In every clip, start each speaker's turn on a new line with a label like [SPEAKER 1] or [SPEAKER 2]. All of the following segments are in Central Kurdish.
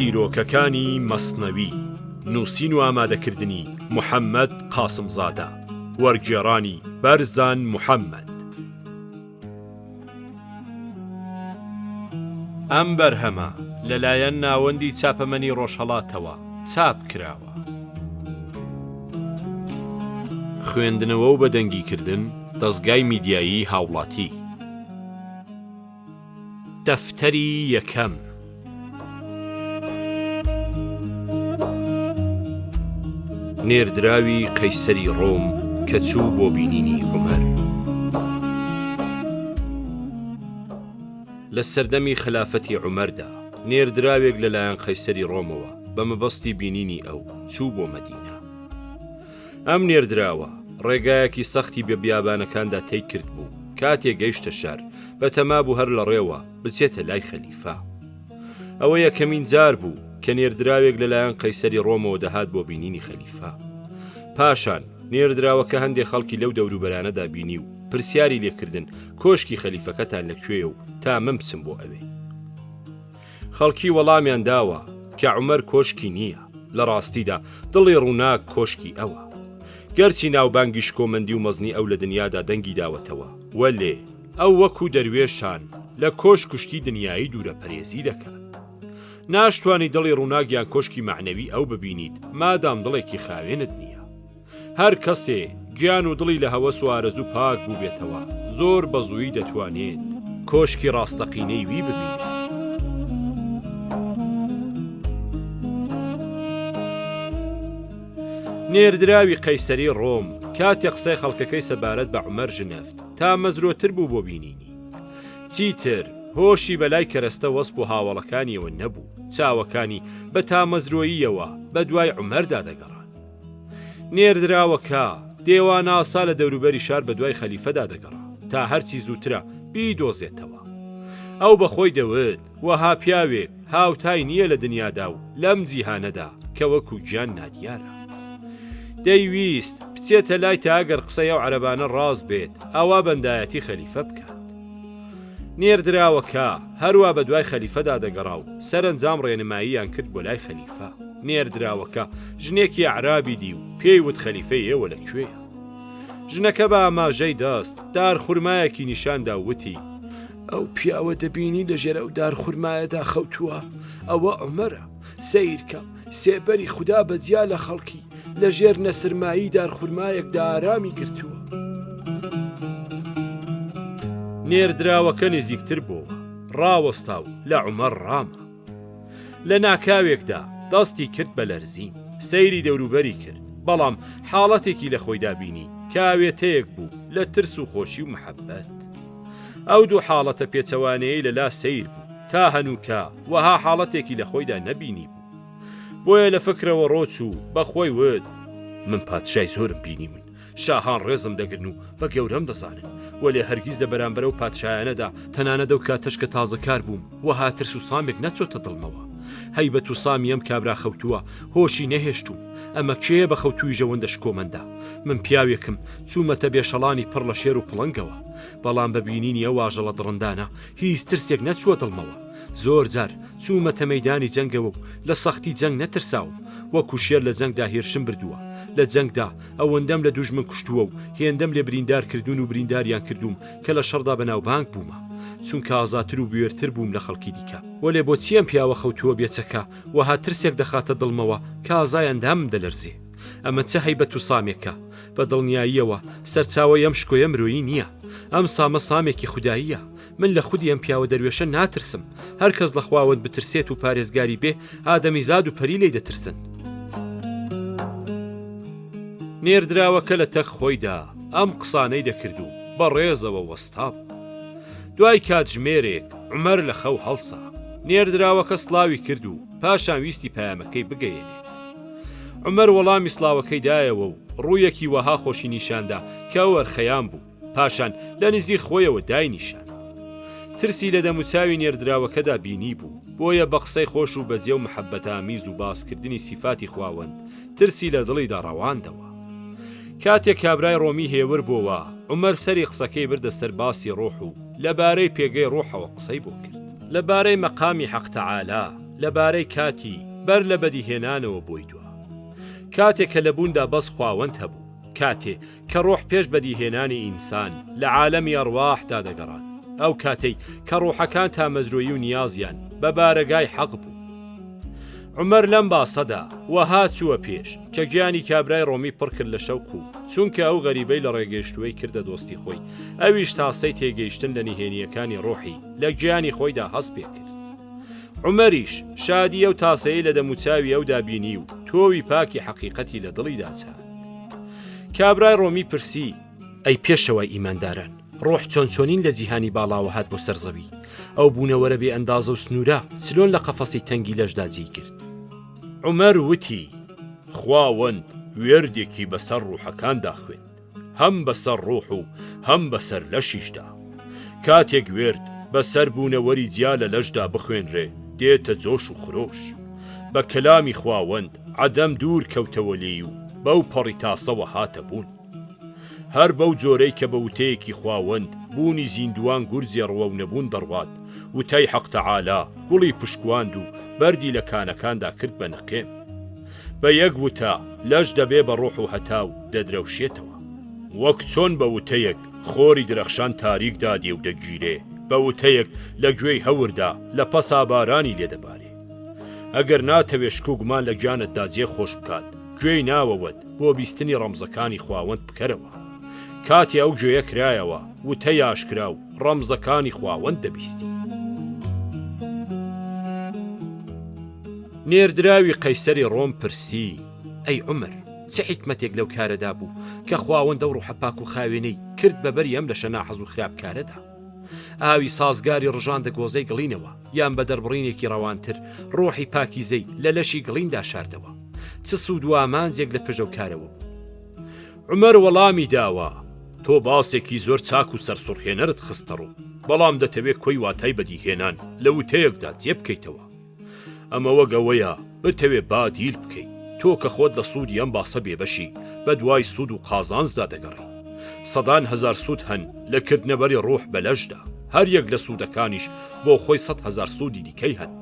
[SPEAKER 1] چیرۆکەکانی مەسنەوی نووسین و ئامادەکردنی محەممەد قاسمزادە وەرگێڕانی بەرزان محەممەد. ئەم بەرهەمە لەلایەن ناوەندی چاپەمەنی ڕۆژهەڵاتەوە چاپ کراوە. خوێندنەوە و بەدەنگیکردن دەستگای میدیایی هاوڵاتی. دەفتەری یەکەم. نێردراوی قەیسەری ڕۆم کە چوو بۆ بینینی عومەر. لە سەردەمی خلافەتی عومەردا نێردراوێک لەلایەن قەیسەری ڕۆمەوە بە مەبەستی بینینی ئەو چوو بۆ مەدینە. ئەم نێردراوە ڕێگایەکی سەختی بە بیابانەکاندا تێی کرد بوو. کاتێک گەیشتە شار بە تەما بوو هەر لە ڕێوە بچێتە لای خەلیفە. ئەوە یەکەمین جار بوو کە نێردراوێک لەلایەن قەیسەری ڕۆمەوە دەهات بۆ بینینی خەلیفە. پاشان نێردراوەکە هەندێک خەڵکی لەو دەوروبەرانەدا بینی و پرسیاری لێکردن کۆشکی خەلیفەکەتان لەکوێیە و تا من بچم بۆ ئەوێ. خەڵکی وەڵامیان داوە کە عومەر کۆشکی نییە، لە ڕاستیدا دڵی ڕووناک کۆشکی ئەوە. گەرچی ناوبانگیش کۆمەندی و مەزنی ئەو لە دنیادا دەنگی داوەتەوە، وەلێ ئەو وەکو دەروێشان لە کۆش کوشتی دنیایی دوورە پەرێزی دەکات. ناشتوانی دڵی ڕووناگیان کۆشکی معنەوی ئەو ببینیت مادام دڵێکی خاوێنت نییە. هەر کەسێ گیان و دڵی لە هەوەس و ئارەزوو پاک بوو بێتەوە زۆر بەزوویی دەتوانێت کۆشکی ڕاستەقینەی وی ببینێت. نێردراوی قەیسەری ڕۆم کاتێک قسەی خەڵکەکەی سەبارەت بە عومەر ژنەفت تا مەزرۆتر بوو بۆ بینینی. چیتر هۆشی بەلای کەرەستە وەسپ و هاوڵەکانیەوە نەبوو، چاوەکانی بە تامەزرۆییەوە بە دوای عومەردا دەگەڕان. نێردراوەکە دێوان ئاسا لە دەوروبەری شار بە دوای خەلیفەدا دەگەڕا تا هەرچی زووترە بیدۆزێتەوە. ئەو بەخۆی دەوت وەها پیاوێک هاوتای نییە لە دنیادا و لەم جیهانەدا کە وەکو گیان نادیارە. دەیویست بچێتە لای تا ئەگەر قسەی ئەو عەرەبانە ڕاست بێت ئەوا بەندایەتی خەلیفە بکات. نێردراوەکە هەروە بە دوای خەلیفەدا دەگەڕا و سەرنجام ڕێنماییان کرد بۆ لای خەلیفە. نێردراوەکە ژنێکی عەرابی دی و پێی وت خەلیفەی ئێوە لەکوێیە. ژنەکە بە ئاماژەی دەست دارخورمایەکی نیشاندا وتی ئەو پیاوە دەبینی لەژێر ئەو دارخورمایەدا خەوتووە، ئەوە عومەرە، سەیرکە سێبەری خوددا بەجیا لە خەڵکی لەژێر نەسرمایی دارخورمایەکدا ئارامی گرتووە. نێردراوەکە نزیکتر بووە، ڕاوەستا و لە عومەر ڕامە. لە ناکاوێکدا دەستی کرد بە لەرزین، سەیری دەوروبەری کرد، بەڵام حاڵەتێکی لە خۆیدا بینی کاوێتەیەک بوو لە ترس و خۆشی و محەبەت. ئەو دوو حاڵەتە پێچەوانەیەی لەلا سەیر بوو تا هەنووکە وەها حاڵەتێکی لە خۆیدا نەبینی بوو. بۆیە لە فکرەوە ڕۆچوو بە خۆی ود من پادشای زۆرم بینی من، شاهان ڕێزم دەگرن و بە گەورەم دەزانن، وەلێ هەرگیز لە بەرامبەرە و پادشایانەدا تەنانەت ئەو کاتەش کە تازەکار بووم وەها ترس و سامێک نەچۆتە دڵمەوە. هەیبەت و سامی ئەم کابرا خەوتووە هۆشی نەهێشتوم. ئەمە کێیە بە خەوتووی ژەوەندە شکۆمەندا؟ من پیاوێکم چوومەتە بێشەڵانی پڕ لە شێر و پڵنگەوە، بەڵام بە بینینی ئەو واژەڵە دڕندانە هیچ ترسێک نەچوە دڵمەوە. زۆر جار چوومەتە مەیدانی جەنگەوە و لە سەختی جەنگ نەترساوم، وەکو شێر لە جەنگدا هێرشم بردووە. لە جەنگدا ئەوەندەم لە دوژمن کوشتووە و هێندەم لێ بریندار کردوون و برینداریان کردوم کە لە شەڕدا بەناوبانگ بوومە، چونکە ئازاتر و بوێرتر بووم لە خەڵکی دیکە. وەلێ بۆچی ئەم پیاوە خەوتووە بێچەکە وەها ترسێک دەخاتە دڵمەوە کە ئازایاندام دەلەرزێ؟ ئەمە چه هەیبەت و سامێکە؟ بە دڵنیاییەوە سەرچاوی ئەم شکۆیە مرۆیی نییە، ئەم سامە سامێکی خوداییە. من لە خودی ئەم پیاوە دەروێشە ناترسم، هەر کەس لە خواوەند بترسێت و پارێزگاری بێ ئادەمیزاد و پەری لێی دەترسن. نێردراوەکە لە تەخ خۆیدا ئەم قسانەی دەکرد و بە ڕێزەوە وەستا بوو. دوای کاتژمێرێک عومەر لە خەو هەڵسا. نێردراوەکە سڵاوی کرد و پاشان ویستی پەیامەکەی بگەیەنێت. عومەر وەڵامی سڵاوەکەی دایەوە و ڕوویەکی وەها خۆشی نیشاندا کە وەرخەیان بوو. پاشان لە نزیک خۆیەوە دای نیشان. ترسی لە دەموچاوی نێردراوەکەدا بینی بوو، بۆیە بە قسەی خۆش و بەجێ و محەبەتامیز و باسکردنی سیفاتی خواوەند ترسی لە دڵیدا ڕەواندەوە. کاتێک کابرای ڕۆمی هێور بووە، عومەر سەری قسەکەی بردە سەر باسی ڕۆح و لەبارەی پێگەی ڕۆحەوە قسەی بۆ کرد، لەبارەی مەقامی حەق تەعالا، لەبارەی کاتی بەر لە بەدیهێنانەوە بۆی دووە. کاتێک کە لە بووندا بەس خواوەند هەبوو، کاتێ کە ڕۆح پێش بەدیهێنانی ئینسان لە عالەمی ئەڕواحدا دەگەڕان، ئەو کاتەی کە ڕوحەکان تا مەزروعی و نیازیان بە بارەگای حەق بوو. عومەر لەم باسەدا وەها چووە پێش کە گیانی کابرای ڕۆمی پڕ کرد لە شەوق و چونکە ئەو غەریبەی لە ڕێگەیشتووەی کردە دۆستی خۆی، ئەویش تاسەی تێگەیشتن لە نهێنیەکانی ڕۆحی لە گیانی خۆیدا هەست پێ کرد. عومەریش شادیە و تاسەیە لە دەموچاوی ئەو دابینی و تۆوی پاکی حەقیقەتی لە دڵی داچات. کابرای ڕۆمی پرسی: ئەی پێشەوەی ئیمانداران، ڕۆح چۆن چۆنین لە جیهانی باڵاوە هات بۆ سەرزەوی؟ ئەو بوونەوەرە بێ ئەندازە و سنوورە سلۆن لە قەفەسی تەنگی لەشدا جێی کرد. عومەر وتی: خواوەند وێردێکی بەسەر ڕوحەکاندا خوێند، هەم بەسەر ڕوح و هەم بەسەر لەشیشدا. کاتێک وێرد بەسەر بوونەوەری جیا لە لەشدا بخوێنرێ دێتە جۆش و خرۆش. بە کەلامی خواوەند عەدەم دوور کەوتەوە لێی و بەو پەڕی تاسەوە هاتە بوون. هەر بەو جۆرەی کە بە وتەیەکی خواوەند بوونی زیندوان گورزی ڕوە و نەبوون دەڕوات، وتەی حەق تەعالا گوڵی پشکواند و بەردی لە کانەکاندا کرد بە نەقێم. بە یەک وتە لەش دەبێ بە ڕوح و هەتاو دەدرەوشێتەوە، وەک چۆن بە وتەیەک خۆری درەخشان تاریکدا دێ و دەگیرێ، بە وتەیەک لە گوێی هەوردا لە پەسا بارانی لێدەبارێ. ئەگەر ناتەوێ شک و گومان لە گیانتدا جێ خۆش بکات، گوێی ناوەوەت بۆ بیستنی ڕەمزەکانی خواوەند بکەرەوە. کاتی ئەو گوێیە کرایەوە وتە یاشکرا و ڕەمزەکانی خواوەند دەبیستی. نێردراوی قەیسەری ڕۆم پرسی: ئەی عومەر، چه حیکمەتێک لەو کارەدا بوو کە خواوەندە و ڕوحە پاک و خاوێنەی کرد بەبەری ئەم لە شەناحەز و خراپکارەدا؟ ئاوی سازگاری ڕژاندە گۆزەی گڵینەوە یان بە دەربڕینێکی ڕەوانتر ڕۆحی پاکیزەی لە لەشی گڵیندا شاردەوە؟ چ سوود و ئامانجێک لە پژەوکارەوە بوو؟ عومەر وەڵامی داوە: تۆ باسێکی زۆر چاک و سەرسوڕهێنەرت خستە ڕوو، بەڵام دەتەوێت کۆی واتای بەدیهێنان لە وتەیەکدا جێ بکەیتەوە. ئەمەوە گەوەیە بتەوێ با دیل بکەیت، تۆ کە خۆت لە سوودی ئەم باسە بێبەشی بە دوای سوود و قازانزدا دەگەڕی. سەدان هەزار سوود هەن لە کردنەبەری ڕۆح بە لەشدا، هەر یەک لە سوودەکانیش بۆ خۆی 100,000 سوودی دیکەی هەن.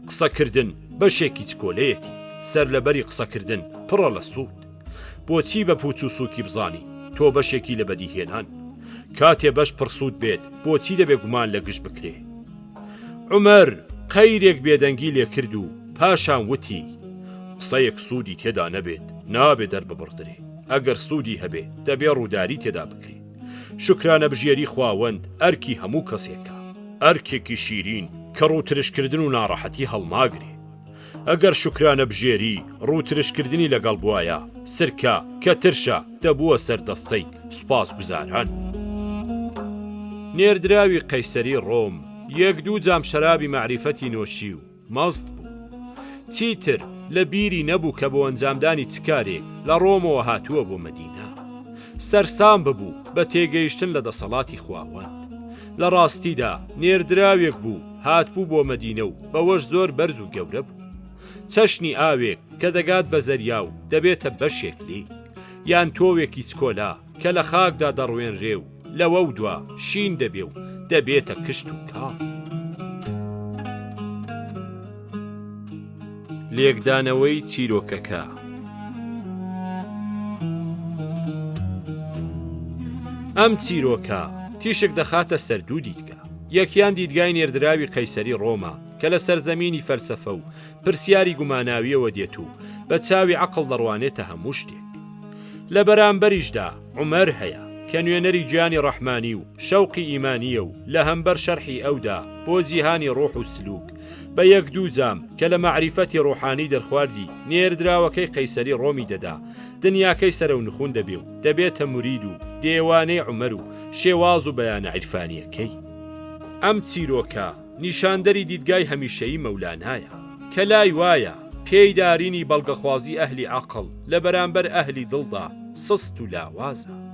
[SPEAKER 1] قسەکردن بەشێکی چکۆلەیەتی، سەر لەبەری قسەکردن پڕە لە سوود. بۆچی بە پوچ و سووکی بزانی تۆ بەشێکی لە بەدیهێنان؟ کاتێ بەش پڕسوود بێت بۆچی دەبێ گومان لە گشت بکرێ؟ عومەر قەیرێک بێدەنگی لێ کرد و پاشان وتی: قسەیەک سوودی تێدا نەبێت نابێ دەرببڕدرێ، ئەگەر سوودی هەبێ دەبێ ڕووداری تێدا بکرێ. شکرانە بژێری خواوەند ئەرکی هەموو کەسێکە، ئەرکێکی شیرین کە ڕووترشکردن و ناڕەحەتی هەڵماگرێ. ئەگەر شکرانە بژێری ڕووترشکردنی لەگەڵ بوایە، سرکە کە ترشە دەبووە سەردەستەی سوپاس گوزاران. نێردراوی قەیسەری ڕۆم یەک دوو جام شەرابی مەعریفەتی نۆشی و مەست بوو. چیتر لە بیری نەبوو کە بۆ ئەنجامدانی چکارێک لە ڕۆمەوە هاتووە بۆ مەدینە. سەرسام ببوو بە تێگەیشتن لە دەسەڵاتی خواوەند. لە ڕاستیدا نێردراوێک بوو هاتبوو بۆ مەدینە و بەوەش زۆر بەرز و گەورە بوو. چەشنی ئاوێک کە دەگات بە زەریا و دەبێتە بەشێک لێ، یان تۆوێکی چکۆلا کە لە خاکدا دەڕوێنرێ و لەوە و دوا شین دەبێ و دەبێتە کشت و کاڵ. لێکدانەوەی چیرۆکەکە. ئەم چیرۆکە تیشک دەخاتە سەر دوو دیدگا. یەکیان دیدگای نێردراوی قەیسەری ڕۆمە کە لە سەرزەمینی فەلسەفە و پرسیاری گوماناویەوە دێت و بە چاوی عەقڵ دەڕوانێتە هەموو شتێک. لە بەرامبەریشدا عومەر هەیە کە نوێنەری گیانی ڕەحمانی و شەوقی ئیمانیە و لە هەمبەر شەرحی ئەودا بۆ جیهانی ڕۆح و سلوک بە یەک دوو جام کە لە مەعریفەتی ڕۆحانی دەرخواردی نێردراوەکەی قەیسەری ڕۆمی دەدا، دنیاکەی سەرە و نخون دەبێ و دەبێتە مورید و دێوانەی عومەر و شێواز و بەیانە عیرفانیەکەی. ئەم چیرۆکە نیشاندەری دیدگای هەمیشەیی مەولانایە کە لای وایە پێیدارینی بەڵگەخوازی ئەهلی عەقڵ لە بەرامبەر ئەهلی دڵدا سست و لاوازە.